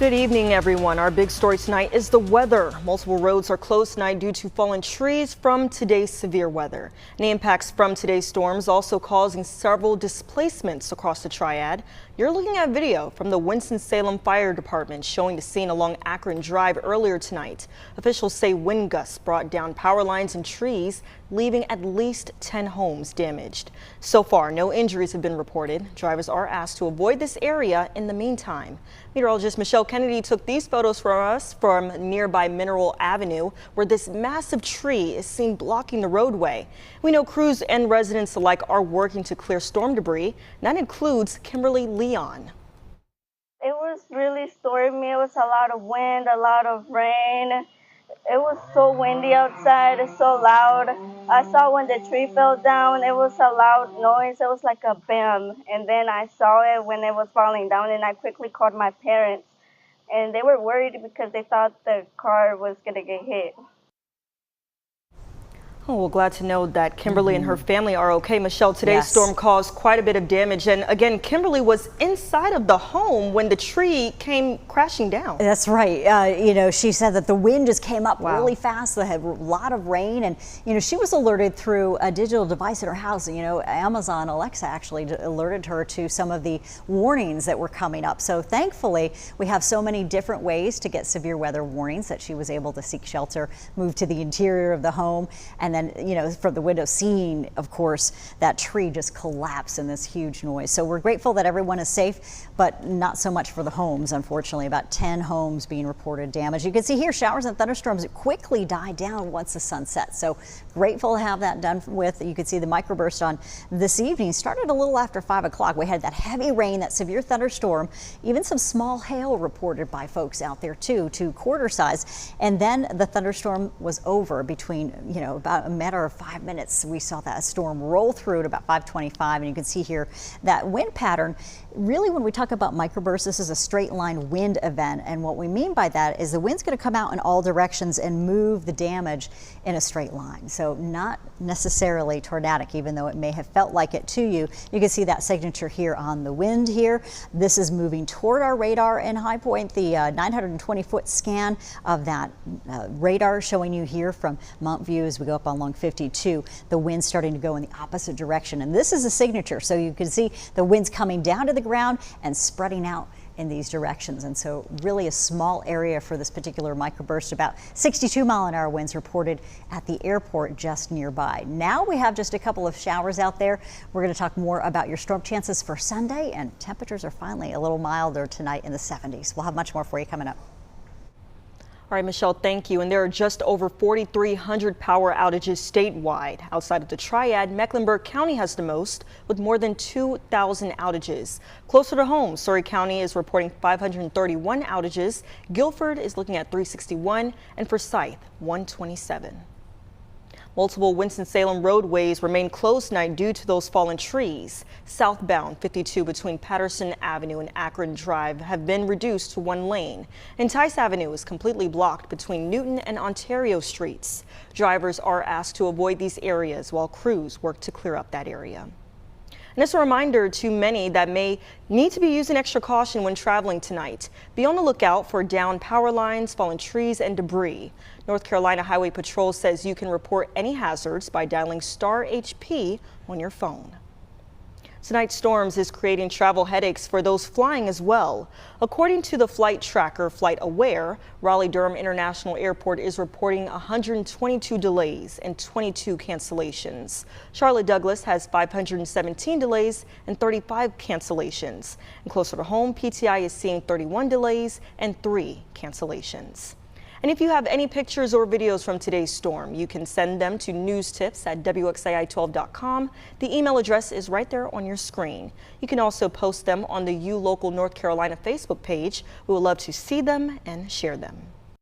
Good evening, everyone. Our big story tonight is the weather. Multiple roads are closed tonight due to fallen trees from today's severe weather. And the impacts from today's storms also causing several displacements across the Triad. You're looking at video from the Winston-Salem Fire Department showing the scene along Akron Drive earlier tonight. Officials say wind gusts brought down power lines and trees, leaving at least 10 homes damaged. So far, no injuries have been reported. Drivers are asked to avoid this area in the meantime. Meteorologist Michelle Kennedy took these photos for us from nearby Mineral Avenue, where this massive tree is seen blocking the roadway. We know crews and residents alike are working to clear storm debris. And that includes Kimberly Leon. It was really stormy. It was a lot of wind, a lot of rain. It was so windy outside, it's so loud. I saw when the tree fell down, it was a loud noise. It was like a bam. And then I saw it when it was falling down, and I quickly called my parents. And they were worried because they thought the car was going to get hit. Oh, well, glad to know that Kimberly and her family are okay. Michelle, today's storm caused quite a bit of damage. And again, Kimberly was inside of the home when the tree came crashing down. That's right. You know, she said that the wind just came up really fast. They had a lot of rain. And, you know, she was alerted through a digital device at her house. You know, Amazon Alexa actually alerted her to some of the warnings that were coming up. So thankfully, we have so many different ways to get severe weather warnings that she was able to seek shelter, move to the interior of the home, and then, you know, from the window seeing, of course, that tree just collapse in this huge noise. So we're grateful that everyone is safe, but not so much for the homes, unfortunately. About 10 homes being reported damaged. You can see here showers and thunderstorms quickly die down once the sun sets. So grateful to have that done with. You can see the microburst on this evening started a little after 5 o'clock. We had that heavy rain, that severe thunderstorm, even some small hail reported by folks out there too, to quarter size. And then the thunderstorm was over between, you know, about a matter of 5 minutes. We saw that storm roll through at about 5:25, and you can see here that wind pattern. Really, when we talk about microbursts, this is a straight line wind event, and what we mean by that is the wind's going to come out in all directions and move the damage in a straight line. So not necessarily tornadic, even though it may have felt like it to you. You can see that signature here on the wind here. This is moving toward our radar in High Point. The 920-foot scan of that radar showing you here from Mount View as we go up along 52. The wind's starting to go in the opposite direction, and this is a signature. So you can see the wind's coming down to the ground and spreading out in these directions. And so really a small area for this particular microburst. About 62-mile-an-hour winds reported at the airport just nearby. Now we have just a couple of showers out there. We're going to talk more about your storm chances for Sunday, and temperatures are finally a little milder tonight in the 70s. We'll have much more for you coming up. All right, Michelle, thank you. And there are just over 4,300 power outages statewide. Outside of the Triad, Mecklenburg County has the most, with more than 2,000 outages. Closer to home, Surry County is reporting 531 outages. Guilford is looking at 361, and Forsyth, 127. Multiple Winston-Salem roadways remain closed tonight due to those fallen trees. Southbound 52 between Patterson Avenue and Akron Drive have been reduced to one lane. And Tice Avenue is completely blocked between Newton and Ontario streets. Drivers are asked to avoid these areas while crews work to clear up that area. And it's a reminder to many that may need to be using extra caution when traveling tonight. Be on the lookout for downed power lines, fallen trees, and debris. North Carolina Highway Patrol says you can report any hazards by dialing star HP on your phone. Tonight's storms is creating travel headaches for those flying as well. According to the flight tracker Flight Aware, Raleigh-Durham International Airport is reporting 122 delays and 22 cancellations. Charlotte Douglas has 517 delays and 35 cancellations. And closer to home, PTI is seeing 31 delays and 3 cancellations. And if you have any pictures or videos from today's storm, you can send them to newstips@wxai12.com. The email address is right there on your screen. You can also post them on the U Local North Carolina Facebook page. We would love to see them and share them.